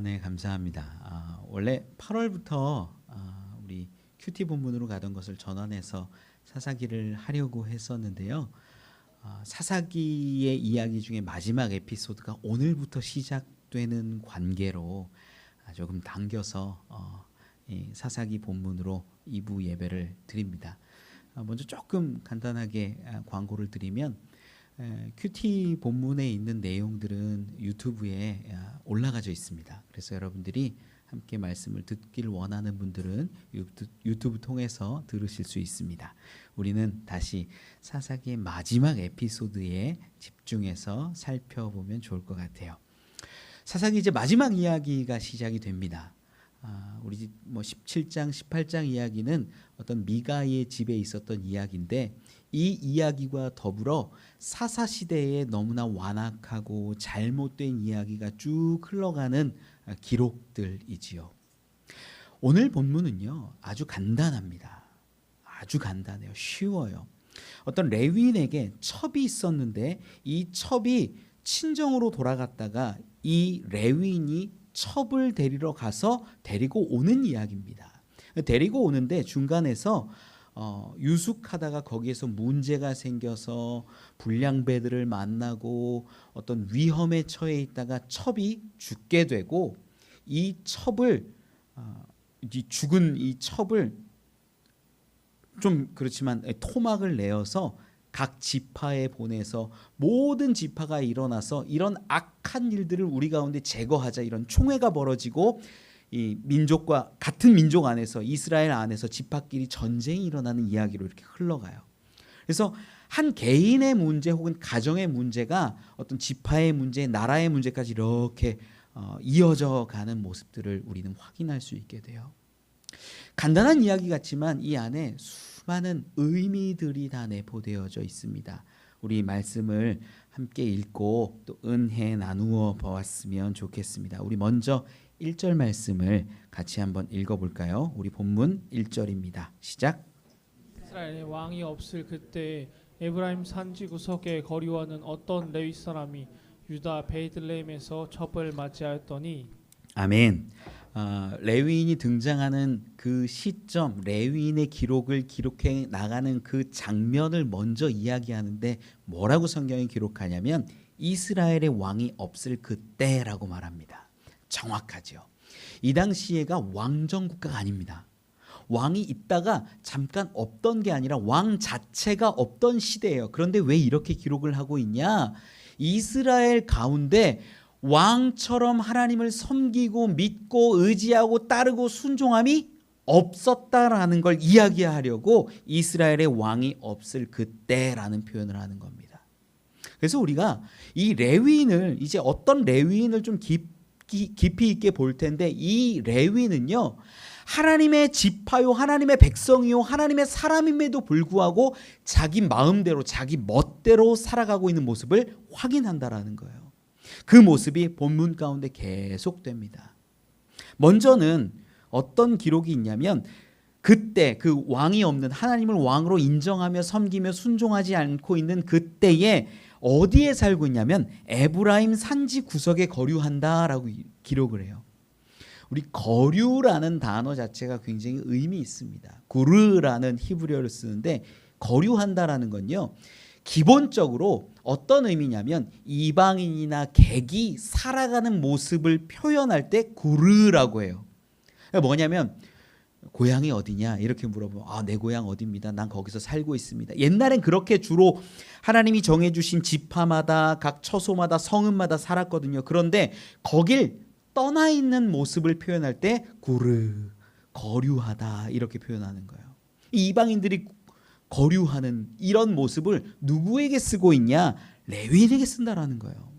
네, 감사합니다. 원래 8월부터 우리 큐티 본문으로 가던 것을 전환해서 사사기를 하려고 했었는데요. 사사기의 이야기 중에 마지막 에피소드가 오늘부터 시작되는 관계로 조금 당겨서 이 사사기 본문으로 2부 예배를 드립니다. 먼저 조금 간단하게 광고를 드리면 큐티 본문에 있는 내용들은 유튜브에 올라가져 있습니다. 그래서 여러분들이 함께 말씀을 듣길 원하는 분들은 유튜브 통해서 들으실 수 있습니다. 우리는 다시 사사기의 마지막 에피소드에 집중해서 살펴보면 좋을 것 같아요. 사사기 이제 마지막 이야기가 시작이 됩니다. 우리 17장, 18장 이야기는 어떤 미가의 집에 있었던 이야기인데 이 이야기와 더불어 사사 시대에 너무나 완악하고 잘못된 이야기가 쭉 흘러가는 기록들이지요. 오늘 본문은요, 아주 간단합니다. 아주 간단해요. 쉬워요. 어떤 레위인에게 첩이 있었는데 이 첩이 친정으로 돌아갔다가 이 레위인이 첩을 데리러 가서 데리고 오는 이야기입니다. 데리고 오는데 중간에서 유숙하다가 거기에서 문제가 생겨서 불량배들을 만나고 어떤 위험에 처해 있다가 첩이 죽게 되고 이 첩을 죽은 이 첩을 좀 그렇지만 토막을 내어서 각 지파에 보내서 모든 지파가 일어나서 이런 악한 일들을 우리 가운데 제거하자, 이런 총회가 벌어지고 이 민족과 같은 민족 안에서 이스라엘 안에서 지파끼리 전쟁이 일어나는 이야기로 이렇게 흘러가요. 그래서 한 개인의 문제 혹은 가정의 문제가 어떤 지파의 문제, 나라의 문제까지 이렇게 이어져 가는 모습들을 우리는 확인할 수 있게 돼요. 간단한 이야기 같지만 이 안에 수많은 의미들이 다 내포되어져 있습니다. 우리 말씀을 함께 읽고 또 은혜 나누어 보았으면 좋겠습니다. 우리 먼저 1절 말씀을 같이 한번 읽어볼까요? 우리 본문 1절입니다. 시작. 이스라엘에 왕이 없을 그때 에브라임 산지 구석에 거류하는 어떤 레위 사람이 유다 베들레헴에서 첩을 맞이하였더니. 아멘. 레위인이 등장하는 그 시점, 레위인의 기록을 기록해 나가는 그 장면을 먼저 이야기하는데 뭐라고 성경이 기록하냐면 이스라엘의 왕이 없을 그때라고 말합니다. 정확하죠. 이 당시에가 왕정 국가가 아닙니다. 왕이 있다가 잠깐 없던 게 아니라 왕 자체가 없던 시대예요. 그런데 왜 이렇게 기록을 하고 있냐? 이스라엘 가운데 왕처럼 하나님을 섬기고 믿고 의지하고 따르고 순종함이 없었다라는 걸 이야기하려고 이스라엘의 왕이 없을 그때라는 표현을 하는 겁니다. 그래서 우리가 이 레위인을 이제 어떤 레위인을 좀 깊이 있게 볼 텐데 이 레위인은요, 하나님의 지파요, 하나님의 백성이요, 하나님의 사람임에도 불구하고 자기 마음대로 자기 멋대로 살아가고 있는 모습을 확인한다라는 거예요. 그 모습이 본문 가운데 계속됩니다. 먼저는 어떤 기록이 있냐면 그때 그 왕이 없는, 하나님을 왕으로 인정하며 섬기며 순종하지 않고 있는 그때에 어디에 살고 있냐면 에브라임 산지 구석에 거류한다라고 기록을 해요. 우리 거류라는 단어 자체가 굉장히 의미 있습니다. 구르라는 히브리어를 쓰는데 거류한다라는 건요, 기본적으로 어떤 의미냐면 이방인이나 객이 살아가는 모습을 표현할 때 구르라고 해요. 뭐냐면 고향이 어디냐 이렇게 물어보면 내 고향 어디입니다. 난 거기서 살고 있습니다. 옛날엔 그렇게 주로 하나님이 정해주신 지파마다 각 처소마다 성읍마다 살았거든요. 그런데 거길 떠나 있는 모습을 표현할 때 구르, 거류하다 이렇게 표현하는 거예요. 이방인들이 거류하는 이런 모습을 누구에게 쓰고 있냐? 레위인에게 쓴다라는 거예요.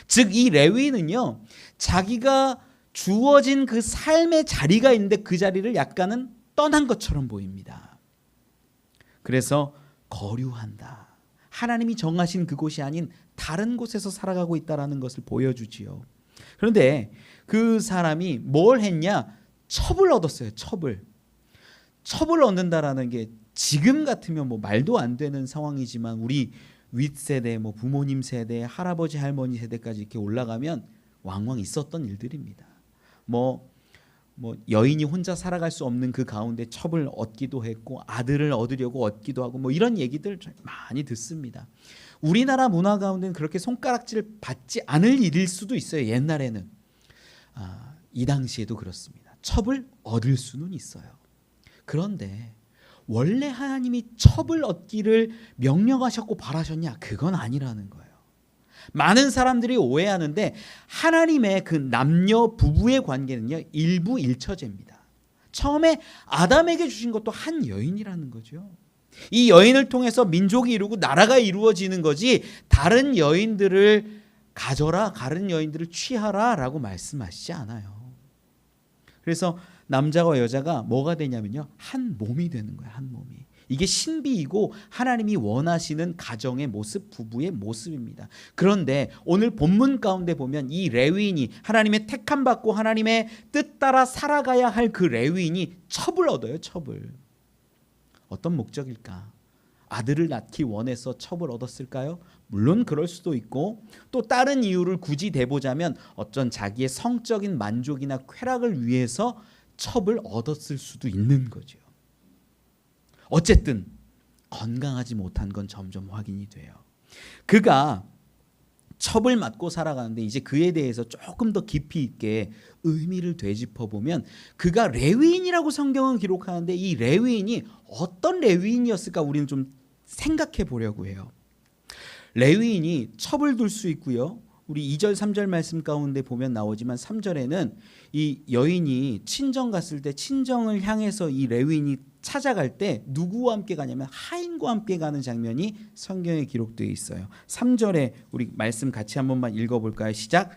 즉 이 레위인은요, 자기가 주어진 그 삶의 자리가 있는데 그 자리를 약간은 떠난 것처럼 보입니다. 그래서 거류한다. 하나님이 정하신 그곳이 아닌 다른 곳에서 살아가고 있다는 것을 보여주지요. 그런데 그 사람이 뭘 했냐? 첩을 얻었어요. 첩을 얻는다라는 게 지금 같으면 뭐 말도 안 되는 상황이지만 우리 윗세대, 뭐 부모님 세대, 할아버지 할머니 세대까지 이렇게 올라가면 왕왕 있었던 일들입니다. 뭐 여인이 혼자 살아갈 수 없는 그 가운데 첩을 얻기도 했고 아들을 얻으려고 얻기도 하고 뭐 이런 얘기들 많이 듣습니다. 우리나라 문화 가운데는 그렇게 손가락질 받지 않을 일일 수도 있어요. 옛날에는 이 당시에도 그렇습니다. 첩을 얻을 수는 있어요. 그런데 원래 하나님이 첩을 얻기를 명령하셨고 바라셨냐? 그건 아니라는 거예요. 많은 사람들이 오해하는데 하나님의 그 남녀 부부의 관계는요, 일부일처제입니다. 처음에 아담에게 주신 것도 한 여인이라는 거죠. 이 여인을 통해서 민족이 이루고 나라가 이루어지는 거지 다른 여인들을 가져라, 다른 여인들을 취하라라고 말씀하시지 않아요. 그래서 남자와 여자가 뭐가 되냐면요, 한 몸이 되는 거예요. 한 몸이. 이게 신비이고 하나님이 원하시는 가정의 모습, 부부의 모습입니다. 그런데 오늘 본문 가운데 보면 이 레위인이 하나님의 택함 받고 하나님의 뜻 따라 살아가야 할 그 레위인이 첩을 얻어요. 첩을. 어떤 목적일까? 아들을 낳기 원해서 첩을 얻었을까요? 물론 그럴 수도 있고 또 다른 이유를 굳이 대보자면 어쩐 자기의 성적인 만족이나 쾌락을 위해서 첩을 얻었을 수도 있는 거죠. 어쨌든 건강하지 못한 건 점점 확인이 돼요. 그가 첩을 맞고 살아가는데 이제 그에 대해서 조금 더 깊이 있게 의미를 되짚어 보면 그가 레위인이라고 성경은 기록하는데 이 레위인이 어떤 레위인이었을까 우리는 좀 생각해 보려고 해요. 레위인이 첩을 둘 수 있고요. 우리 2절 3절 말씀 가운데 보면 나오지만 3절에는 이 여인이 친정 갔을 때 친정을 향해서 이 레위인이 찾아갈 때 누구와 함께 가냐면 하인과 함께 가는 장면이 성경에 기록되어 있어요. 3절에 우리 말씀 같이 한 번만 읽어볼까요? 시작.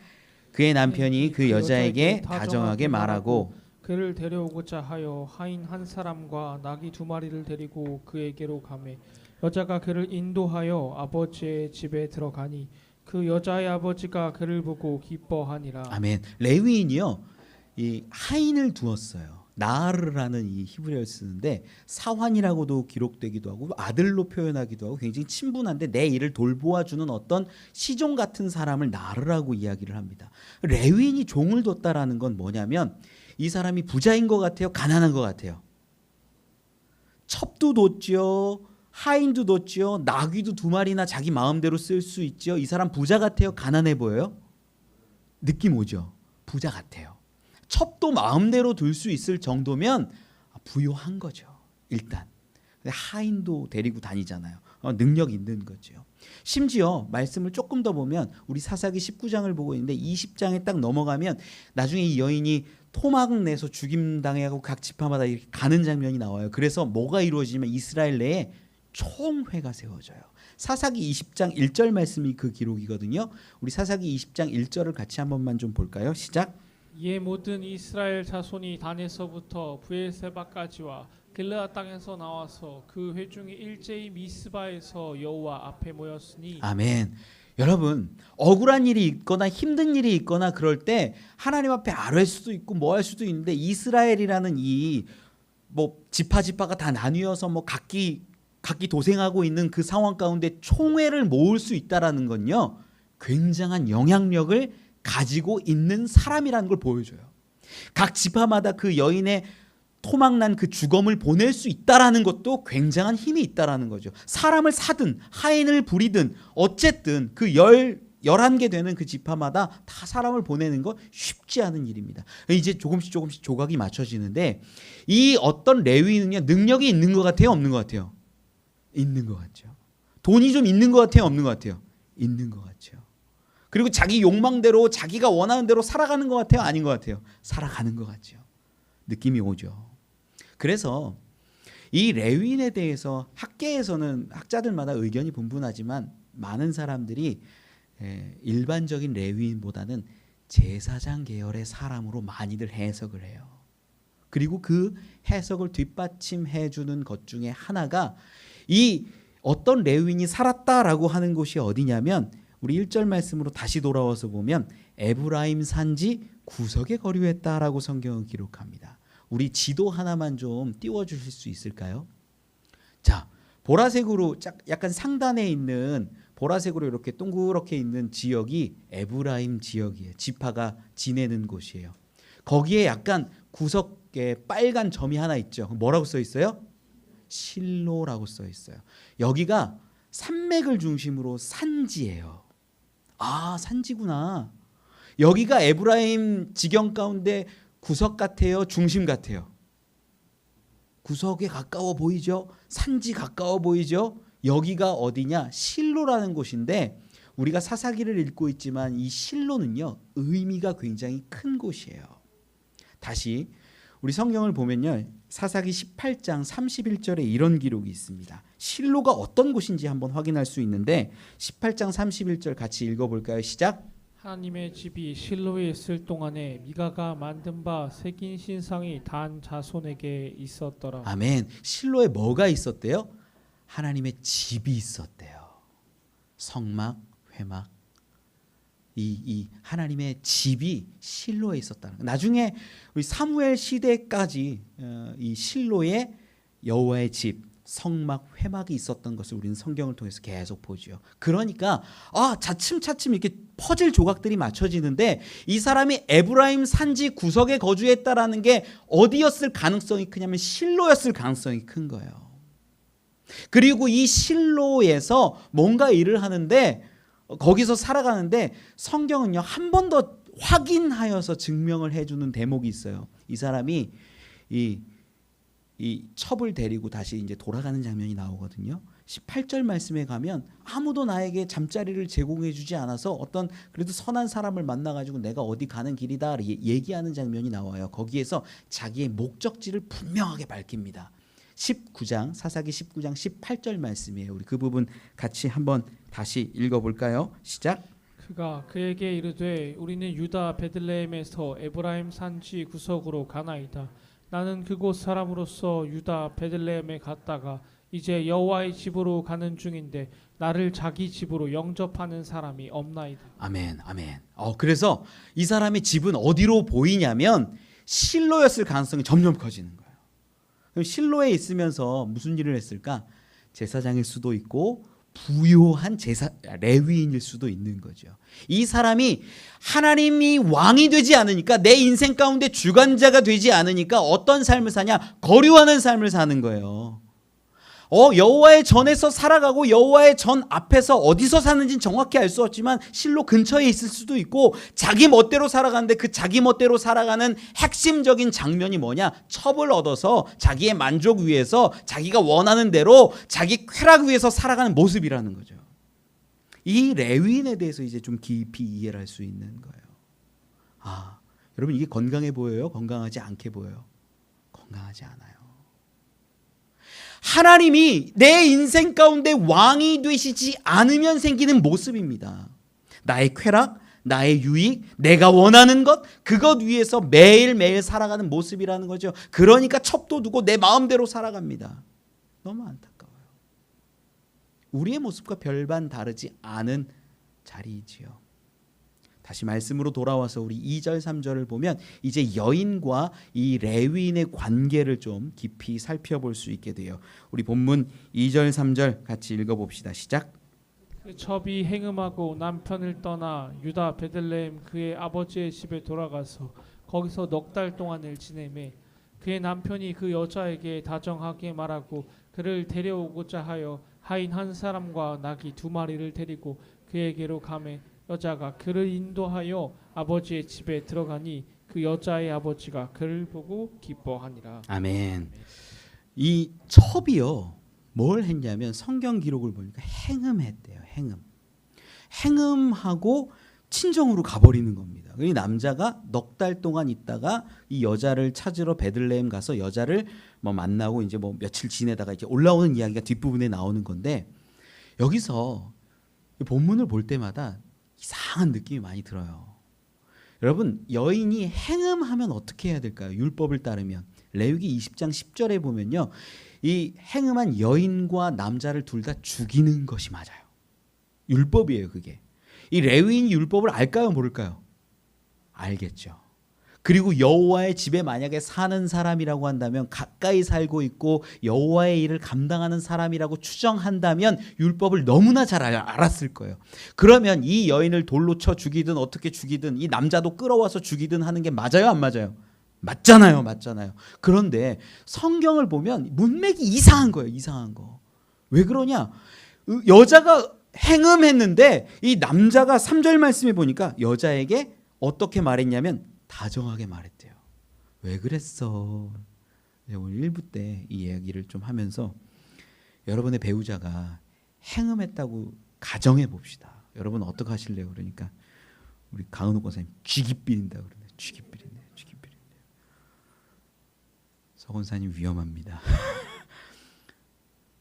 그의 남편이 그 여자에게 다정하게 말하고 그를 데려오고자 하여 하인 한 사람과 나귀 2마리를 데리고 그에게로 가매 여자가 그를 인도하여 아버지의 집에 들어가니 그 여자의 아버지가 그를 보고 기뻐하니라. 아멘. 레위인이요, 이 하인을 두었어요. 나하르라는 이 히브리어를 쓰는데 사환이라고도 기록되기도 하고 아들로 표현하기도 하고 굉장히 친분한데 내 일을 돌보아주는 어떤 시종 같은 사람을 나하르라고 이야기를 합니다. 레위인이 종을 뒀다라는 건 뭐냐면 이 사람이 부자인 것 같아요, 가난한 것 같아요? 첩도 뒀죠, 하인도 뒀죠, 나귀도 2마리나 자기 마음대로 쓸 수 있죠. 이 사람 부자 같아요, 가난해 보여요? 느낌 오죠? 부자 같아요. 첩도 마음대로 둘 수 있을 정도면 부유한 거죠. 일단 하인도 데리고 다니잖아요. 능력 있는 거죠. 심지어 말씀을 조금 더 보면 우리 사사기 19장을 보고 있는데 20장에 딱 넘어가면 나중에 이 여인이 토막 내서 죽임당하고 각 지파마다 이렇게 가는 장면이 나와요. 그래서 뭐가 이루어지냐면 이스라엘 내에 총회가 세워져요. 사사기 20장 1절 말씀이 그 기록이거든요. 우리 사사기 20장 1절을 같이 한 번만 좀 볼까요? 시작. 이에 모든 이스라엘 자손이 단에서부터 브엘세바까지와 길르앗 땅에서 나와서 그 회중이 일제히 미스바에서 여호와 앞에 모였으니. 아멘. 여러분, 억울한 일이 있거나 힘든 일이 있거나 그럴 때 하나님 앞에 아뢰 수도 있고 뭐 할 수도 있는데 이스라엘이라는 이 뭐 지파가 다 나뉘어서 뭐 각기 도생하고 있는 그 상황 가운데 총회를 모을 수 있다라는 건요, 굉장한 영향력을 가지고 있는 사람이라는 걸 보여줘요. 각 지파마다 그 여인의 토막난 그 죽음을 보낼 수 있다라는 것도 굉장한 힘이 있다라는 거죠. 사람을 사든 하인을 부리든 어쨌든 그 11개 되는 그 지파마다 다 사람을 보내는 거 쉽지 않은 일입니다. 이제 조금씩 조각이 맞춰지는데 이 어떤 레위는요, 능력이 있는 것 같아요, 없는 것 같아요? 있는 것 같죠. 돈이 좀 있는 것 같아요, 없는 것 같아요? 있는 것 같죠. 그리고 자기 욕망대로 자기가 원하는 대로 살아가는 것 같아요, 아닌 것 같아요? 살아가는 것 같죠. 느낌이 오죠. 그래서 이 레위인에 대해서 학계에서는 학자들마다 의견이 분분하지만 많은 사람들이 일반적인 레위인보다는 제사장 계열의 사람으로 많이들 해석을 해요. 그리고 그 해석을 뒷받침해 주는 것 중에 하나가 이 어떤 레위인이 살았다라고 하는 곳이 어디냐면 우리 1절 말씀으로 다시 돌아와서 보면 에브라임 산지 구석에 거류했다라고 성경은 기록합니다. 우리 지도 하나만 좀 띄워주실 수 있을까요? 자, 보라색으로 약간 상단에 있는 보라색으로 이렇게 동그랗게 있는 지역이 에브라임 지역이에요. 지파가 지내는 곳이에요. 거기에 약간 구석에 빨간 점이 하나 있죠. 뭐라고 써 있어요? 실로라고 써 있어요. 여기가 산맥을 중심으로 산지예요. 아, 산지구나. 여기가 에브라임 지경 가운데 구석 같아요? 중심 같아요? 구석에 가까워 보이죠? 산지 가까워 보이죠? 여기가 어디냐? 실로라는 곳인데 우리가 사사기를 읽고 있지만 이 실로는요, 의미가 굉장히 큰 곳이에요. 다시 우리 성경을 보면요, 사사기 18장 31절에 이런 기록이 있습니다. 실로가 어떤 곳인지 한번 확인할 수 있는데 18장 31절 같이 읽어볼까요? 시작. 하나님의 집이 실로에 있을 동안에 미가가 만든 바 새긴 신상이 단 자손에게 있었더라. 아멘. 실로에 뭐가 있었대요? 하나님의 집이 있었대요. 성막, 회막, 이 하나님의 집이 실로에 있었다는 거. 나중에 우리 사무엘 시대까지 이 실로에 여호와의 집, 성막, 회막이 있었던 것을 우리는 성경을 통해서 계속 보죠. 그러니까 차츰차츰 이렇게 퍼즐 조각들이 맞춰지는데 이 사람이 에브라임 산지 구석에 거주했다라는 게 어디였을 가능성이 크냐면 실로였을 가능성이 큰 거예요. 그리고 이 실로에서 뭔가 일을 하는데 거기서 살아가는데 성경은요, 한 번 더 확인하여서 증명을 해주는 대목이 있어요. 이 사람이 이 첩을 데리고 다시 이제 돌아가는 장면이 나오거든요. 18절 말씀에 가면 아무도 나에게 잠자리를 제공해 주지 않아서 어떤 그래도 선한 사람을 만나가지고 내가 어디 가는 길이다 얘기하는 장면이 나와요. 거기에서 자기의 목적지를 분명하게 밝힙니다. 19장 사사기 19장 18절 말씀이에요. 우리 그 부분 같이 한번 다시 읽어볼까요? 시작. 그가 그에게 이르되 우리는 유다 베들레헴에서 에브라임 산지 구석으로 가나이다. 나는 그곳 사람으로서 유다 베들레헴에 갔다가 이제 여호와의 집으로 가는 중인데 나를 자기 집으로 영접하는 사람이 없나이다. 아멘, 아멘. 그래서 이 사람의 집은 어디로 보이냐면 실로였을 가능성이 점점 커지는 거예요. 그럼 실로에 있으면서 무슨 일을 했을까? 제사장일 수도 있고 부요한 레위인일 수도 있는 거죠. 이 사람이 하나님이 왕이 되지 않으니까, 내 인생 가운데 주관자가 되지 않으니까 어떤 삶을 사냐? 거류하는 삶을 사는 거예요. 여호와의 전에서 살아가고 여호와의 전 앞에서 어디서 사는지는 정확히 알 수 없지만 실로 근처에 있을 수도 있고, 자기 멋대로 살아가는데 그 자기 멋대로 살아가는 핵심적인 장면이 뭐냐? 첩을 얻어서 자기의 만족 위해서 자기가 원하는 대로 자기 쾌락 위해서 살아가는 모습이라는 거죠. 이 레위인에 대해서 이제 좀 깊이 이해를 할 수 있는 거예요. 여러분, 이게 건강해 보여요? 건강하지 않게 보여요? 건강하지 않아요. 하나님이 내 인생 가운데 왕이 되시지 않으면 생기는 모습입니다. 나의 쾌락, 나의 유익, 내가 원하는 것, 그것 위해서 매일매일 살아가는 모습이라는 거죠. 그러니까 첩도 두고 내 마음대로 살아갑니다. 너무 안타까워요. 우리의 모습과 별반 다르지 않은 자리이지요. 다시 말씀으로 돌아와서 우리 2절 3절을 보면 이제 여인과 이 레위인의 관계를 좀 깊이 살펴볼 수 있게 돼요. 우리 본문 2절 3절 같이 읽어봅시다. 시작. 그 첩이 행음하고 남편을 떠나 유다 베들레헴 그의 아버지의 집에 돌아가서 거기서 넉 달 동안을 지내매 그의 남편이 그 여자에게 다정하게 말하고 그를 데려오고자 하여 하인 한 사람과 나귀 2마리를 데리고 그에게로 가매 여자가 그를 인도하여 아버지의 집에 들어가니 그 여자의 아버지가 그를 보고 기뻐하니라. 아멘. 이 첩이요, 뭘 했냐면 성경 기록을 보니까 행음했대요. 행음하고 친정으로 가버리는 겁니다. 이 남자가 넉 달 동안 있다가 이 여자를 찾으러 베들레헴 가서 여자를 만나고 이제 며칠 지내다가 이제 올라오는 이야기가 뒷부분에 나오는 건데, 여기서 본문을 볼 때마다 이상한 느낌이 많이 들어요. 여러분, 여인이 행음하면 어떻게 해야 될까요? 율법을 따르면 레위기 20장 10절에 보면요, 이 행음한 여인과 남자를 둘 다 죽이는 것이 맞아요. 율법이에요. 그게 이 레위인이 율법을 알까요? 모를까요? 알겠죠. 그리고 여호와의 집에 만약에 사는 사람이라고 한다면 가까이 살고 있고 여호와의 일을 감당하는 사람이라고 추정한다면 율법을 너무나 잘 알았을 거예요. 그러면 이 여인을 돌로 쳐 죽이든 어떻게 죽이든 이 남자도 끌어와서 죽이든 하는 게 맞아요, 안 맞아요? 맞잖아요, 맞잖아요. 그런데 성경을 보면 문맥이 이상한 거예요, 이상한 거. 왜 그러냐? 여자가 행음했는데 이 남자가 3절 말씀에 보니까 여자에게 어떻게 말했냐면 다정하게 말했대요. 왜 그랬어? 오늘 1부 때 이 이야기를 좀 하면서 여러분의 배우자가 행음했다고 가정해 봅시다. 여러분 어떻게 하실래요? 그러니까 우리 강은호 권사님 쥐기 삐린다 그러네. 쥐기 삐린다. 쥐기 삐린다. 서 권사님 위험합니다.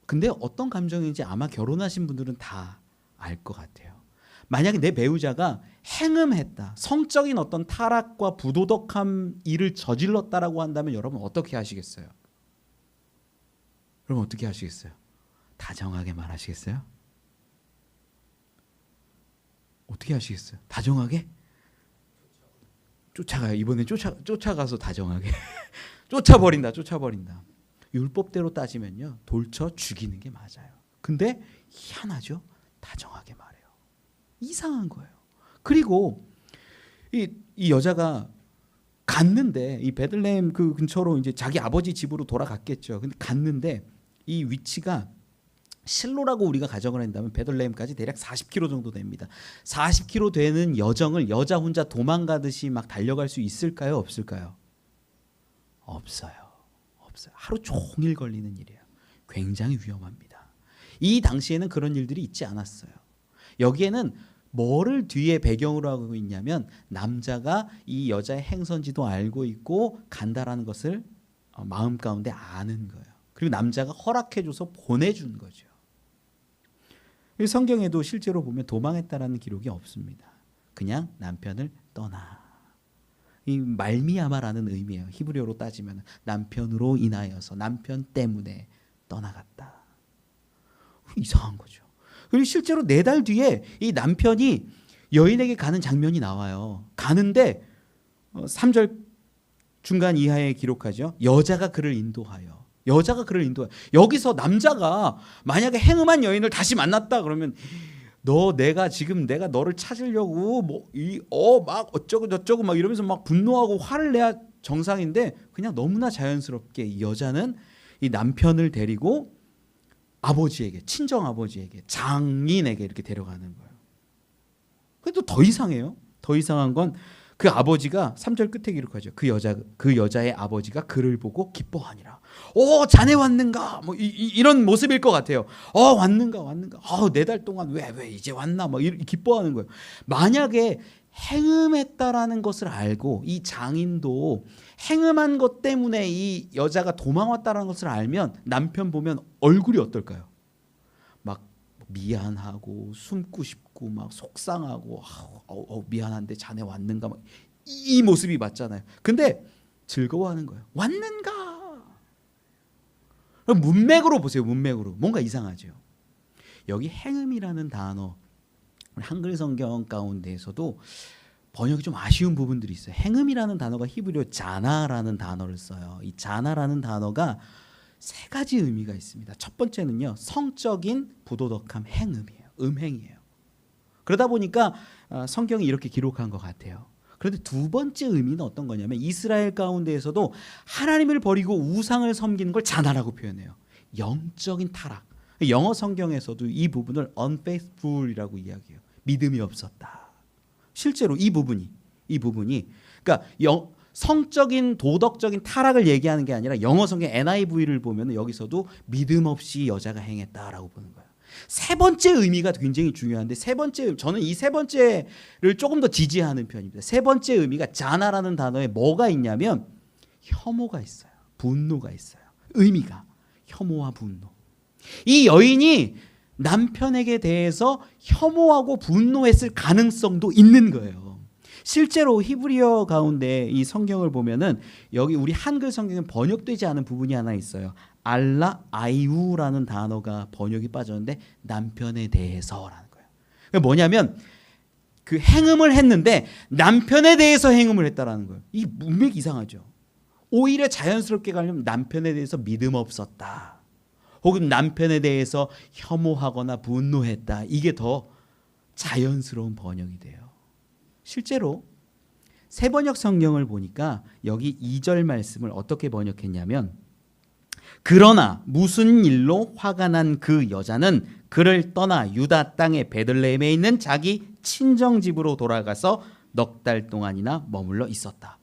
근데 어떤 감정인지 아마 결혼하신 분들은 다 알 것 같아요. 만약에 내 배우자가 행음했다, 성적인 어떤 타락과 부도덕한 일을 저질렀다라고 한다면 여러분 어떻게 하시겠어요? 여러분 어떻게 하시겠어요? 다정하게 말하시겠어요? 어떻게 하시겠어요? 다정하게? 쫓아가요. 이번엔 쫓아가서 다정하게 쫓아버린다. 율법대로 따지면요 돌쳐 죽이는 게 맞아요. 근데 희한하죠? 다정하게 말해요. 이상한 거예요. 그리고 이 여자가 갔는데 이 베들레헴 그 근처로 이제 자기 아버지 집으로 돌아갔겠죠. 근데 갔는데 이 위치가 실로라고 우리가 가정을 한다면 베들레헴까지 대략 40km 정도 됩니다. 40km 되는 여정을 여자 혼자 도망가듯이 막 달려갈 수 있을까요? 없을까요? 없어요. 하루 종일 걸리는 일이에요. 굉장히 위험합니다. 이 당시에는 그런 일들이 있지 않았어요. 여기에는 뭐를 뒤에 배경으로 하고 있냐면 남자가 이 여자의 행선지도 알고 있고 간다라는 것을 마음 가운데 아는 거예요. 그리고 남자가 허락해줘서 보내준 거죠. 성경에도 실제로 보면 도망했다라는 기록이 없습니다. 그냥 남편을 떠나. 이 말미암아라는 의미예요. 히브리어로 따지면 남편으로 인하여서, 남편 때문에 떠나갔다. 이상한 거죠. 그리고 실제로 4달 뒤에 이 남편이 여인에게 가는 장면이 나와요. 가는데 3절 중간 이하에 기록하죠. 여자가 그를 인도하여. 여기서 남자가 만약에 행음한 여인을 다시 만났다 그러면 내가 너를 찾으려고 막 어쩌고 저쩌고 막 이러면서 막 분노하고 화를 내야 정상인데 그냥 너무나 자연스럽게 이 여자는 이 남편을 데리고 아버지에게, 친정 아버지에게, 장인에게 이렇게 데려가는 거예요. 그래도 더 이상해요. 더 이상한 건 그 아버지가 3절 끝에 기록하죠. 그 여자의 아버지가 그를 보고 기뻐하니라. 자네 왔는가? 뭐 이런 모습일 것 같아요. 왔는가? 4달 동안 왜 이제 왔나? 막 기뻐하는 거예요. 만약에 행음했다라는 것을 알고 이 장인도 행음한 것 때문에 이 여자가 도망왔다라는 것을 알면 남편 보면 얼굴이 어떨까요? 막 미안하고 숨고 싶고 막 속상하고 미안한데 자네 왔는가? 막 이 모습이 맞잖아요. 근데 즐거워하는 거예요. 왔는가? 그럼 문맥으로 보세요. 문맥으로 뭔가 이상하죠. 여기 행음이라는 단어 한글 성경 가운데에서도 번역이 좀 아쉬운 부분들이 있어요. 행음이라는 단어가 히브리어 자나라는 단어를 써요. 이 자나라는 단어가 3가지 의미가 있습니다. 첫 번째는요, 성적인 부도덕함, 행음이에요. 음행이에요. 그러다 보니까 성경이 이렇게 기록한 것 같아요. 그런데 2번째 의미는 어떤 거냐면 이스라엘 가운데에서도 하나님을 버리고 우상을 섬기는 걸 자나라고 표현해요. 영적인 타락. 영어 성경에서도 이 부분을 unfaithful이라고 이야기해요. 믿음이 없었다. 실제로 이 부분이 그러니까 성적인 도덕적인 타락을 얘기하는 게 아니라 영어 성경 NIV를 보면 여기서도 믿음 없이 여자가 행했다라고 보는 거예요. 3번째 의미가 굉장히 중요한데 저는 이 3번째를 조금 더 지지하는 편입니다. 3번째 의미가 자나라는 단어에 뭐가 있냐면 혐오가 있어요. 분노가 있어요. 의미가 혐오와 분노. 이 여인이 남편에게 대해서 혐오하고 분노했을 가능성도 있는 거예요. 실제로 히브리어 가운데 이 성경을 보면은 여기 우리 한글 성경에 번역되지 않은 부분이 하나 있어요. 알라 아이우라는 단어가 번역이 빠졌는데 남편에 대해서라는 거예요. 뭐냐면 그 행음을 했는데 남편에 대해서 행음을 했다라는 거예요. 이 문맥이 이상하죠. 오히려 자연스럽게 가려면 남편에 대해서 믿음 없었다. 혹은 남편에 대해서 혐오하거나 분노했다. 이게 더 자연스러운 번역이 돼요. 실제로 새번역 성경을 보니까 여기 2절 말씀을 어떻게 번역했냐면 그러나 무슨 일로 화가 난 그 여자는 그를 떠나 유다 땅의 베들레헴에 있는 자기 친정집으로 돌아가서 넉 달 동안이나 머물러 있었다.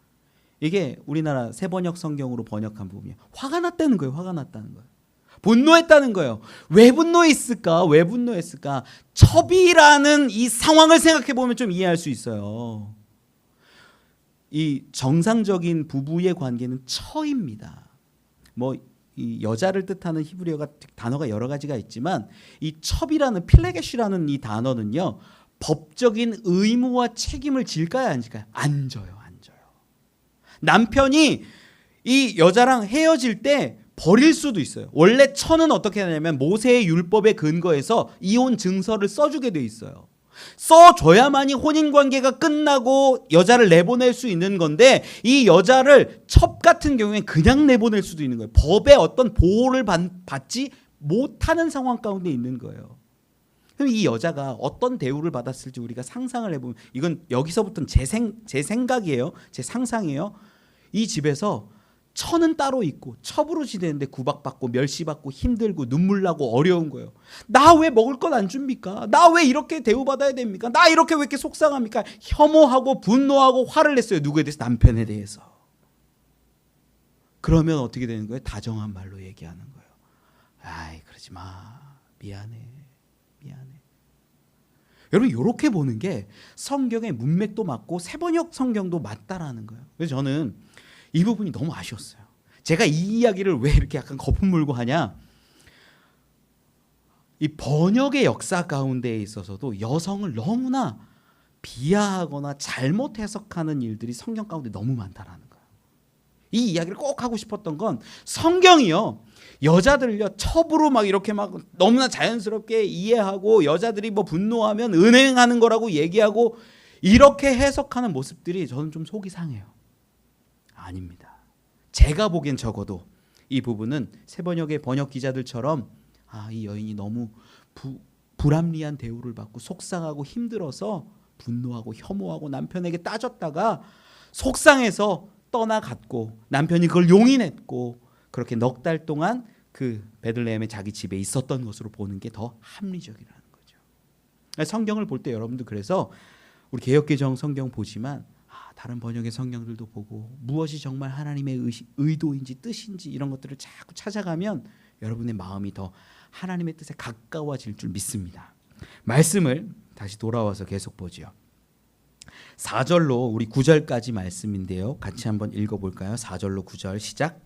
이게 우리나라 새번역 성경으로 번역한 부분이에요. 화가 났다는 거예요. 화가 났다는 거예요. 분노했다는 거예요. 왜 분노했을까? 왜 분노했을까? 첩이라는 이 상황을 생각해 보면 좀 이해할 수 있어요. 이 정상적인 부부의 관계는 처입니다. 이 여자를 뜻하는 히브리어가 단어가 여러 가지가 있지만 이 첩이라는 필레게시라는 이 단어는요. 법적인 의무와 책임을 질까요? 안 질까요? 안 져요. 안 져요. 남편이 이 여자랑 헤어질 때 버릴 수도 있어요. 원래 처는 어떻게 하냐면 모세의 율법에 근거해서 이혼 증서를 써주게 돼 있어요. 써줘야만이 혼인관계가 끝나고 여자를 내보낼 수 있는 건데 이 여자를 첩 같은 경우에 그냥 내보낼 수도 있는 거예요. 법의 어떤 보호를 받지 못하는 상황 가운데 있는 거예요. 그럼 이 여자가 어떤 대우를 받았을지 우리가 상상을 해보면 이건 여기서부터는 제 생각이에요. 제 상상이에요. 이 집에서 처는 따로 있고 첩으로 지내는데 구박받고 멸시받고 힘들고 눈물 나고 어려운 거예요. 나 왜 먹을 건 안 줍니까? 나 왜 이렇게 대우받아야 됩니까? 나 이렇게 왜 이렇게 속상합니까? 혐오하고 분노하고 화를 냈어요. 누구에 대해서? 남편에 대해서. 그러면 어떻게 되는 거예요? 다정한 말로 얘기하는 거예요. 아이 그러지 마. 미안해. 여러분 이렇게 보는 게 성경의 문맥도 맞고 새번역 성경도 맞다라는 거예요. 그래서 저는 이 부분이 너무 아쉬웠어요. 제가 이 이야기를 왜 이렇게 약간 거품 물고 하냐? 이 번역의 역사 가운데에 있어서도 여성을 너무나 비하하거나 잘못 해석하는 일들이 성경 가운데 너무 많다라는 거예요. 이 이야기를 꼭 하고 싶었던 건 성경이요. 여자들을요 첩으로 막 이렇게 막 너무나 자연스럽게 이해하고 여자들이 뭐 분노하면 은행하는 거라고 얘기하고 이렇게 해석하는 모습들이 저는 좀 속이 상해요. 아닙니다. 제가 보기엔 적어도 이 부분은 새번역의 번역 기자들처럼 이 여인이 너무 불합리한 대우를 받고 속상하고 힘들어서 분노하고 혐오하고 남편에게 따졌다가 속상해서 떠나갔고 남편이 그걸 용인했고 그렇게 넉 달 동안 그 베들레헴의 자기 집에 있었던 것으로 보는 게 더 합리적이라는 거죠. 성경을 볼 때 여러분들 그래서 우리 개역개정 성경 보지만 다른 번역의 성경들도 보고 무엇이 정말 하나님의 의도인지 뜻인지 이런 것들을 자꾸 찾아가면 여러분의 마음이 더 하나님의 뜻에 가까워질 줄 믿습니다. 말씀을 다시 돌아와서 계속 보죠. 4절로 우리 9절까지 말씀인데요. 같이 한번 읽어볼까요? 4절로 9절 시작.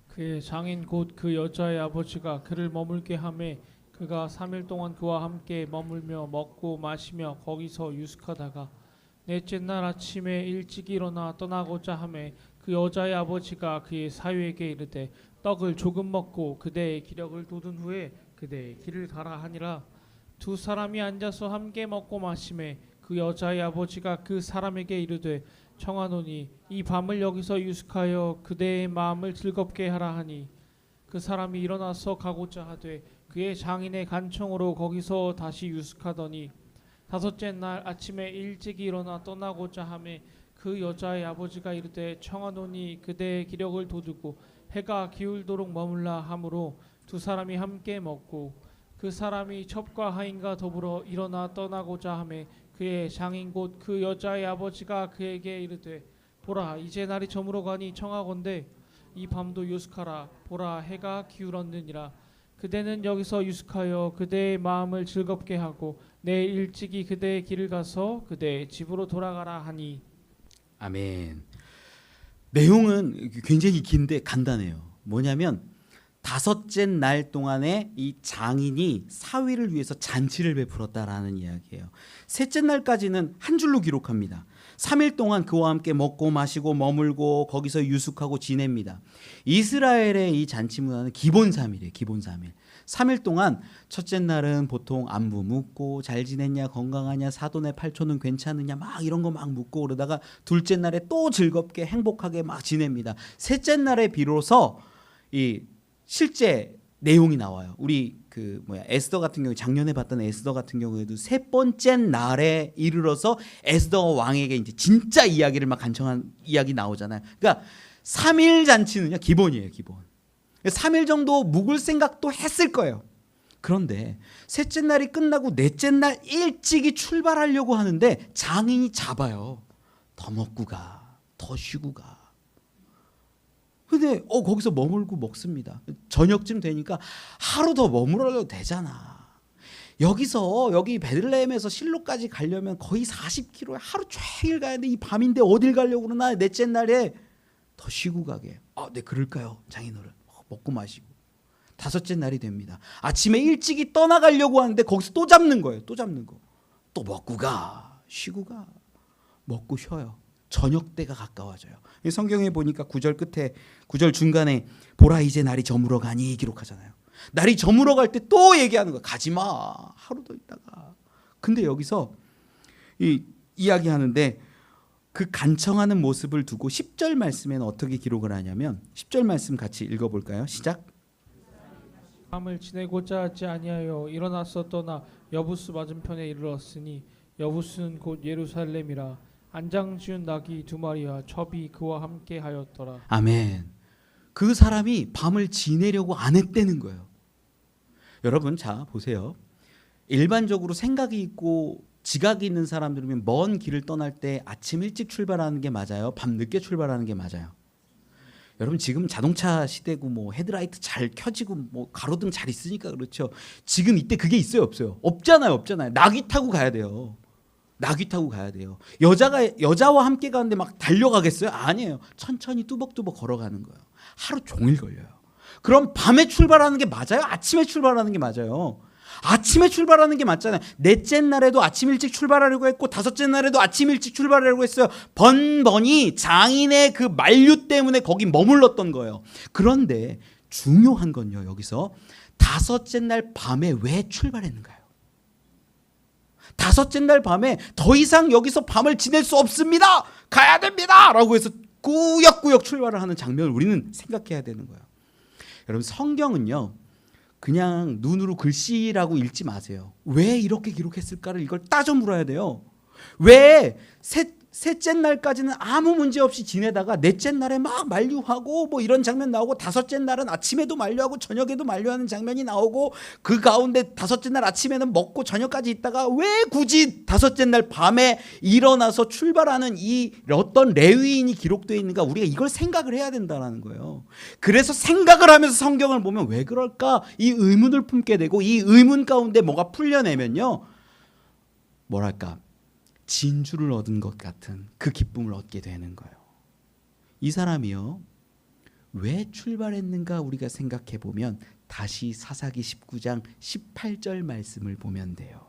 그의 장인 곧 그 여자의 아버지가 그를 머물게 하매 그가 3일 동안 그와 함께 머물며 먹고 마시며 거기서 유숙하다가 넷째 날 아침에 일찍 일어나 떠나고자 하매 그 여자의 아버지가 그의 사위에게 이르되 떡을 조금 먹고 그대의 기력을 돋운 후에 그대의 길을 가라 하니라. 두 사람이 앉아서 함께 먹고 마시매 그 여자의 아버지가 그 사람에게 이르되 청하노니 이 밤을 여기서 유숙하여 그대의 마음을 즐겁게 하라 하니 그 사람이 일어나서 가고자 하되 그의 장인의 간청으로 거기서 다시 유숙하더니 다섯째 날 아침에 일찍 일어나 떠나고자 하매 그 여자의 아버지가 이르되 청하노니 그대의 기력을 돋우고 해가 기울도록 머물라 하므로 두 사람이 함께 먹고 그 사람이 첩과 하인과 더불어 일어나 떠나고자 하매 그의 장인 곧 그 여자의 아버지가 그에게 이르되 보라 이제 날이 저물어 가니 청하건대 이 밤도 유숙하라. 보라 해가 기울었느니라. 그대는 여기서 유숙하여 그대의 마음을 즐겁게 하고 내일 일찍이 그대의 길을 가서 그대의 집으로 돌아가라 하니. 아멘. 내용은 굉장히 긴데 간단해요. 뭐냐면 다섯째 날 동안에 이 장인이 사위를 위해서 잔치를 베풀었다라는 이야기예요. 셋째 날까지는 한 줄로 기록합니다. 3일 동안 그와 함께 먹고 마시고 머물고 거기서 유숙하고 지냅니다. 이스라엘의 이 잔치 문화는 기본 3일이에요. 기본 3일. 3일 동안 첫째 날은 보통 안부 묻고 잘 지냈냐, 건강하냐, 사돈의 팔촌은 괜찮으냐 막 이런 거 막 묻고 그러다가 둘째 날에 또 즐겁게 행복하게 막 지냅니다. 셋째 날에 비로소 이 실제 내용이 나와요. 우리 에스더 같은 경우, 작년에 봤던 에스더 같은 경우에도 세 번째 날에 이르러서 에스더 왕에게 이제 진짜 이야기를 막 간청한 이야기 나오잖아요. 그러니까 3일 잔치는요 기본이에요, 기본. 3일 정도 묵을 생각도 했을 거예요. 그런데 셋째 날이 끝나고 넷째 날 일찍이 출발하려고 하는데 장인이 잡아요. 더 먹고 가, 더 쉬고 가. 근데 거기서 머물고 먹습니다. 저녁쯤 되니까 하루 더 머물러도 되잖아. 여기 베들레헴에서 실로까지 가려면 거의 40km에 하루 종일 가야 돼. 이 밤인데 어딜 가려고 그러나. 넷째 날에 더 쉬고 가게. 네, 그럴까요, 장인어른? 먹고 마시고. 다섯째 날이 됩니다. 아침에 일찍이 떠나가려고 하는데 거기서 또 잡는 거예요. 또 잡는 거. 또 먹고 가, 쉬고 가. 먹고 쉬어요. 저녁 때가 가까워져요. 성경에 보니까 9절 끝에 9절 중간에 보라 이제 날이 저물어 가니 기록하잖아요. 날이 저물어 갈 때 또 얘기하는 거야. 가지 마. 하루 더 있다가. 근데 여기서 이야기하는데 그 간청하는 모습을 두고 10절 말씀에는 어떻게 기록을 하냐면 10절 말씀 같이 읽어볼까요? 시작. 밤을 지내고자 하지 아니하여 일어나서 떠나 여부스 맞은편에 이르렀으니 여부스는 곧 예루살렘이라. 안장 지은 낙이 2마리와 첩이 그와 함께 하였더라. 아멘. 그 사람이 밤을 지내려고 안 했다는 거예요. 여러분, 자 보세요. 일반적으로 생각이 있고 지각이 있는 사람들이면 먼 길을 떠날 때 아침 일찍 출발하는 게 맞아요? 밤 늦게 출발하는 게 맞아요? 여러분, 지금 자동차 시대고 뭐 헤드라이트 잘 켜지고 뭐 가로등 잘 있으니까 그렇죠. 지금 이때 그게 있어요, 없어요? 없잖아요. 낙이 타고 가야 돼요. 낙이 타고 가야 돼요. 여자와 함께 가는데 막 달려가겠어요? 아니에요. 천천히 뚜벅뚜벅 걸어가는 거예요. 하루 종일 걸려요. 그럼 밤에 출발하는 게 맞아요? 아침에 출발하는 게 맞아요? 아침에 출발하는 게 맞잖아요. 넷째 날에도 아침 일찍 출발하려고 했고 다섯째 날에도 아침 일찍 출발하려고 했어요. 번번이 장인의 그 만류 때문에 거기 머물렀던 거예요. 그런데 중요한 건요, 여기서 다섯째 날 밤에 왜 출발했는가요? 다섯째 날 밤에 더 이상 여기서 밤을 지낼 수 없습니다. 가야 됩니다. 라고 해서 꾸역꾸역 출발을 하는 장면을 우리는 생각해야 되는 거예요. 여러분, 성경은요, 그냥 눈으로 글씨라고 읽지 마세요. 왜 이렇게 기록했을까를 이걸 따져 물어야 돼요. 왜 셋째 날까지는 아무 문제 없이 지내다가 넷째 날에 막 만류하고 뭐 이런 장면 나오고 다섯째 날은 아침에도 만류하고 저녁에도 만류하는 장면이 나오고 그 가운데 다섯째 날 아침에는 먹고 저녁까지 있다가 왜 굳이 다섯째 날 밤에 일어나서 출발하는 이 어떤 레위인이 기록되어 있는가, 우리가 이걸 생각을 해야 된다는 거예요. 그래서 생각을 하면서 성경을 보면 왜 그럴까 이 의문을 품게 되고 이 의문 가운데 뭐가 풀려내면요, 뭐랄까, 진주를 얻은 것 같은 그 기쁨을 얻게 되는 거예요. 이 사람이요, 왜 출발했는가 우리가 생각해 보면 다시 사사기 19장 18절 말씀을 보면 돼요.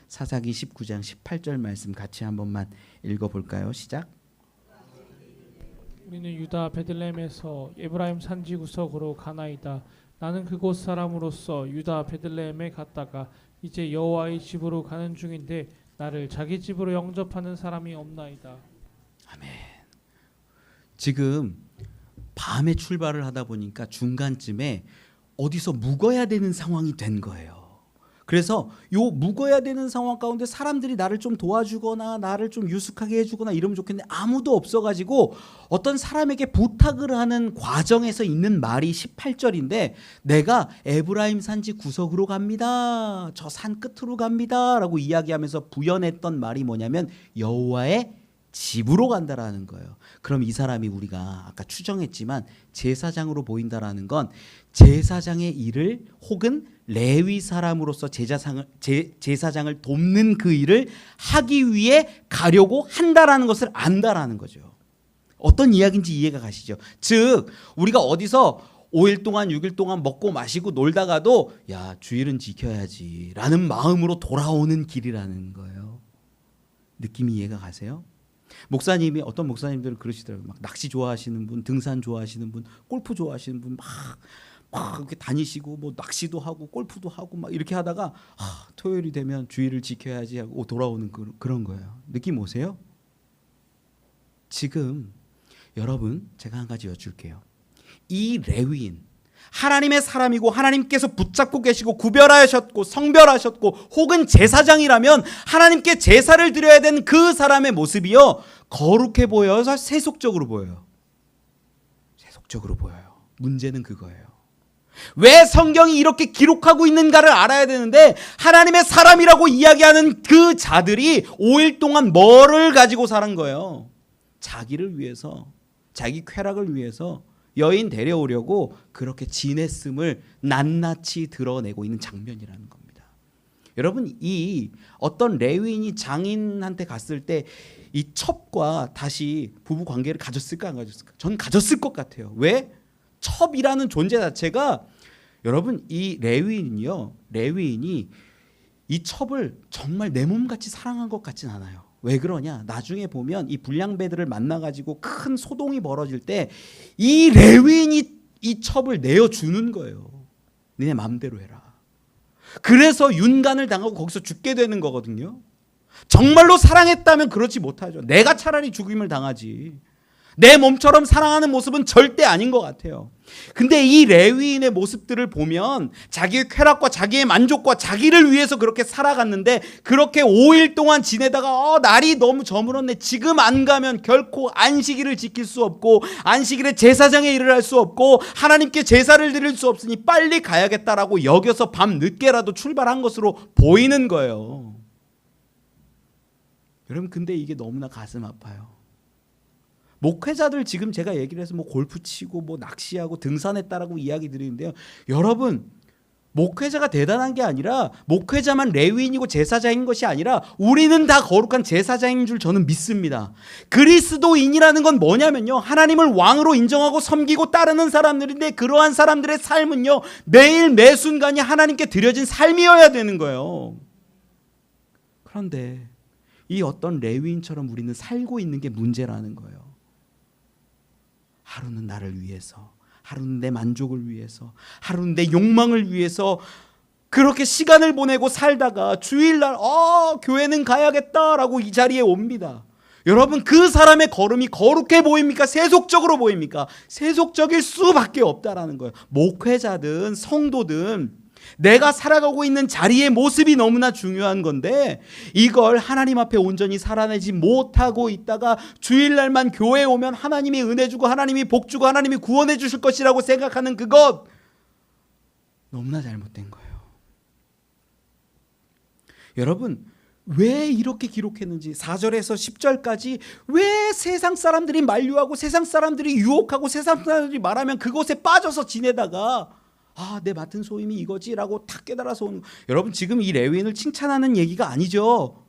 사사기 19장 18절 말씀 같이 한 번만 읽어볼까요? 시작. 우리는 유다 베들레헴에서 에브라임 산지 구석으로 가나이다. 나는 그곳 사람으로서 유다 베들레헴에 갔다가 이제 여호와의 집으로 가는 중인데 나를 자기 집으로 영접하는 사람이 없나이다. 아멘. 지금 밤에 출발을 하다 보니까 중간쯤에 어디서 묵어야 되는 상황이 된 거예요. 그래서 요 묵어야 되는 상황 가운데 사람들이 나를 좀 도와주거나 나를 좀 유숙하게 해주거나 이러면 좋겠는데 아무도 없어가지고 어떤 사람에게 부탁을 하는 과정에서 있는 말이 18절인데 내가 에브라임 산지 구석으로 갑니다. 저 산 끝으로 갑니다. 라고 이야기하면서 부연했던 말이 뭐냐면 여호와의 집으로 간다라는 거예요. 그럼 이 사람이 우리가 아까 추정했지만 제사장으로 보인다라는 건 제사장의 일을 혹은 레위 사람으로서 제사장을 돕는 그 일을 하기 위해 가려고 한다라는 것을 안다라는 거죠. 어떤 이야기인지 이해가 가시죠? 즉 우리가 어디서 5일 동안 6일 동안 먹고 마시고 놀다가도 야 주일은 지켜야지 라는 마음으로 돌아오는 길이라는 거예요. 느낌이 이해가 가세요? 목사님이 어떤 목사님들은 그러시더라고요. 막 낚시 좋아하시는 분, 등산 좋아하시는 분, 골프 좋아하시는 분 막 이렇게 다니시고 뭐 낚시도 하고 골프도 하고 막 이렇게 하다가 토요일이 되면 주일을 지켜야지 하고 돌아오는 그런 거예요. 느낌 오세요? 지금 여러분 제가 한 가지 여쭐게요. 이 레위인 하나님의 사람이고 하나님께서 붙잡고 계시고 구별하셨고 성별하셨고 혹은 제사장이라면 하나님께 제사를 드려야 되는 그 사람의 모습이요 거룩해 보여서 세속적으로 보여요. 세속적으로 보여요. 문제는 그거예요. 왜 성경이 이렇게 기록하고 있는가를 알아야 되는데 하나님의 사람이라고 이야기하는 그 자들이 5일 동안 뭐를 가지고 사는 거예요? 자기를 위해서, 자기 쾌락을 위해서 여인 데려오려고 그렇게 지냈음을 낱낱이 드러내고 있는 장면이라는 겁니다. 여러분, 이 어떤 레위인이 장인한테 갔을 때 이 첩과 다시 부부 관계를 가졌을까 안 가졌을까? 전 가졌을 것 같아요. 왜? 첩이라는 존재 자체가 여러분 이 레위인이 이 첩을 정말 내 몸같이 사랑한 것 같진 않아요. 왜 그러냐? 나중에 보면 이 불량배들을 만나가지고 큰 소동이 벌어질 때 이 레위인이 이 첩을 내어주는 거예요. 니네 마음대로 해라. 그래서 윤간을 당하고 거기서 죽게 되는 거거든요. 정말로 사랑했다면 그렇지 못하죠. 내가 차라리 죽임을 당하지. 내 몸처럼 사랑하는 모습은 절대 아닌 것 같아요. 근데 이 레위인의 모습들을 보면 자기의 쾌락과 자기의 만족과 자기를 위해서 그렇게 살아갔는데 그렇게 5일 동안 지내다가 날이 너무 저물었네. 지금 안 가면 결코 안식일을 지킬 수 없고 안식일에 제사장의 일을 할 수 없고 하나님께 제사를 드릴 수 없으니 빨리 가야겠다라고 여겨서 밤 늦게라도 출발한 것으로 보이는 거예요. 여러분 근데 이게 너무나 가슴 아파요. 목회자들 지금 제가 얘기를 해서 뭐 골프 치고 뭐 낚시하고 등산했다라고 이야기 드리는데요. 여러분 목회자가 대단한 게 아니라 목회자만 레위인이고 제사장인 것이 아니라 우리는 다 거룩한 제사장인 줄 저는 믿습니다. 그리스도인이라는 건 뭐냐면요. 하나님을 왕으로 인정하고 섬기고 따르는 사람들인데 그러한 사람들의 삶은요. 매일 매 순간이 하나님께 드려진 삶이어야 되는 거예요. 그런데 이 어떤 레위인처럼 우리는 살고 있는 게 문제라는 거예요. 하루는 나를 위해서, 하루는 내 만족을 위해서, 하루는 내 욕망을 위해서 그렇게 시간을 보내고 살다가 주일날 교회는 가야겠다라고 이 자리에 옵니다. 여러분 그 사람의 걸음이 거룩해 보입니까? 세속적으로 보입니까? 세속적일 수밖에 없다라는 거예요. 목회자든 성도든 내가 살아가고 있는 자리의 모습이 너무나 중요한 건데 이걸 하나님 앞에 온전히 살아내지 못하고 있다가 주일날만 교회에 오면 하나님이 은혜 주고 하나님이 복 주고 하나님이 구원해 주실 것이라고 생각하는 그것 너무나 잘못된 거예요. 여러분 왜 이렇게 기록했는지 4절에서 10절까지 왜 세상 사람들이 만류하고 세상 사람들이 유혹하고 세상 사람들이 말하면 그것에 빠져서 지내다가 내 맡은 소임이 이거지라고 탁 깨달아서 오는 여러분 지금 이 레위인을 칭찬하는 얘기가 아니죠.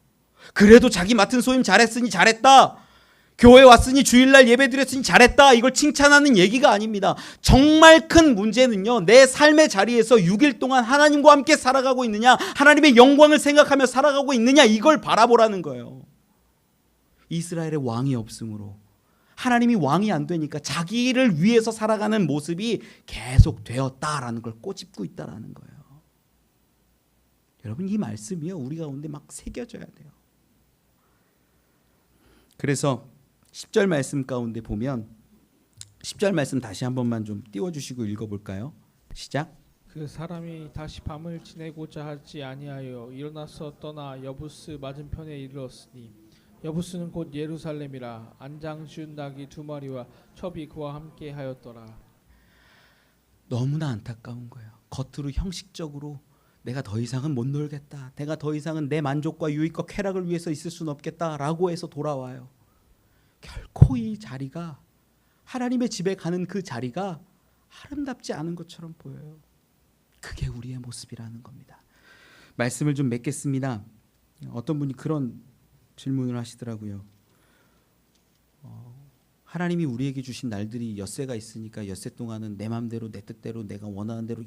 그래도 자기 맡은 소임 잘했으니 잘했다. 교회 왔으니 주일날 예배 드렸으니 잘했다. 이걸 칭찬하는 얘기가 아닙니다. 정말 큰 문제는요. 내 삶의 자리에서 6일 동안 하나님과 함께 살아가고 있느냐 하나님의 영광을 생각하며 살아가고 있느냐 이걸 바라보라는 거예요. 이스라엘의 왕이 없으므로 하나님이 왕이 안 되니까 자기를 위해서 살아가는 모습이 계속 되었다라는 걸 꼬집고 있다라는 거예요. 여러분 이 말씀이요 우리 가운데 막 새겨져야 돼요. 그래서 10절 말씀 가운데 보면 10절 말씀 다시 한 번만 좀 띄워주시고 읽어볼까요? 시작. 그 사람이 다시 밤을 지내고자 하지 아니하여 일어나서 떠나 여부스 맞은편에 이르렀으니 여부스는 곧 예루살렘이라 안장 준 낙이 2마리와 첩이 그와 함께 하였더라. 너무나 안타까운 거예요. 겉으로 형식적으로 내가 더 이상은 못 놀겠다. 내가 더 이상은 내 만족과 유익과 쾌락을 위해서 있을 수는 없겠다라고 해서 돌아와요. 결코 이 자리가 하나님의 집에 가는 그 자리가 아름답지 않은 것처럼 보여요. 그게 우리의 모습이라는 겁니다. 말씀을 좀 맺겠습니다. 어떤 분이 그런 질문을 하시더라고요. 하나님이 우리에게 주신 날들이 엿새가 있으니까 엿새 동안은 내 마음대로 내 뜻대로 내가 원하는 대로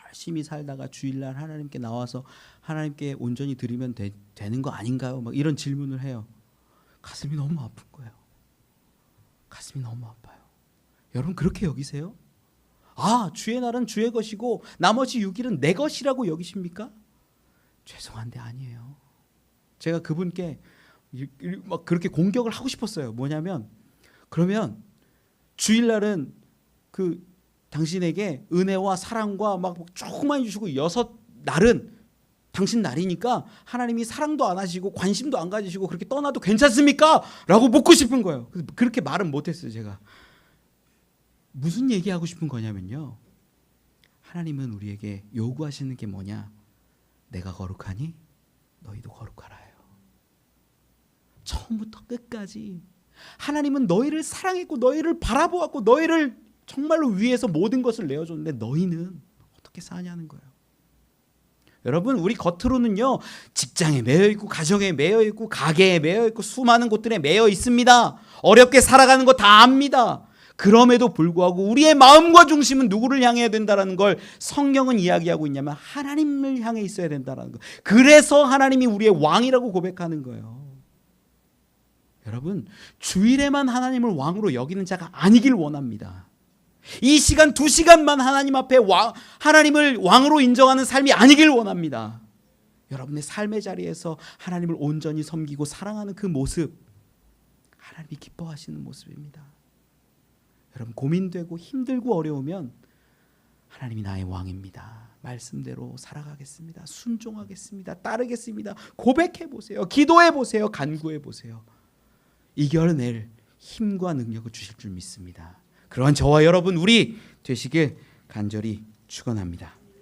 열심히 살다가 주일날 하나님께 나와서 하나님께 온전히 드리면 되는 거 아닌가요? 막 이런 질문을 해요. 가슴이 너무 아픈 거예요. 가슴이 너무 아파요. 여러분 그렇게 여기세요? 주의 날은 주의 것이고 나머지 6일은 내 것이라고 여기십니까? 죄송한데 아니에요. 제가 그분께 막 그렇게 공격을 하고 싶었어요. 뭐냐면 그러면 주일날은 그 당신에게 은혜와 사랑과 막 조금만 주시고 6날은 당신 날이니까 하나님이 사랑도 안 하시고 관심도 안 가지시고 그렇게 떠나도 괜찮습니까? 라고 묻고 싶은 거예요. 그래서 그렇게 말은 못했어요. 제가 무슨 얘기하고 싶은 거냐면요, 하나님은 우리에게 요구하시는 게 뭐냐? 내가 거룩하니 너희도 거룩하라요. 처음부터 끝까지 하나님은 너희를 사랑했고 너희를 바라보았고 너희를 정말로 위해서 모든 것을 내어줬는데 너희는 어떻게 사냐는 거예요. 여러분, 우리 겉으로는요 직장에 매여 있고 가정에 매여 있고 가게에 매여 있고 수많은 곳들에 매여 있습니다. 어렵게 살아가는 거 다 압니다. 그럼에도 불구하고 우리의 마음과 중심은 누구를 향해야 된다는 걸 성경은 이야기하고 있냐면 하나님을 향해 있어야 된다는 거. 그래서 하나님이 우리의 왕이라고 고백하는 거예요. 여러분, 주일에만 하나님을 왕으로 여기는 자가 아니길 원합니다. 이 시간 2시간만 하나님 앞에 하나님을 왕으로 인정하는 삶이 아니길 원합니다. 여러분의 삶의 자리에서 하나님을 온전히 섬기고 사랑하는 그 모습, 하나님이 기뻐하시는 모습입니다. 여러분, 고민되고 힘들고 어려우면 하나님이 나의 왕입니다. 말씀대로 살아가겠습니다. 순종하겠습니다. 따르겠습니다. 고백해 보세요. 기도해 보세요. 간구해 보세요. 이겨낼 힘과 능력을 주실 줄 믿습니다. 그러한 저와 여러분 우리 되시길 간절히 축원합니다.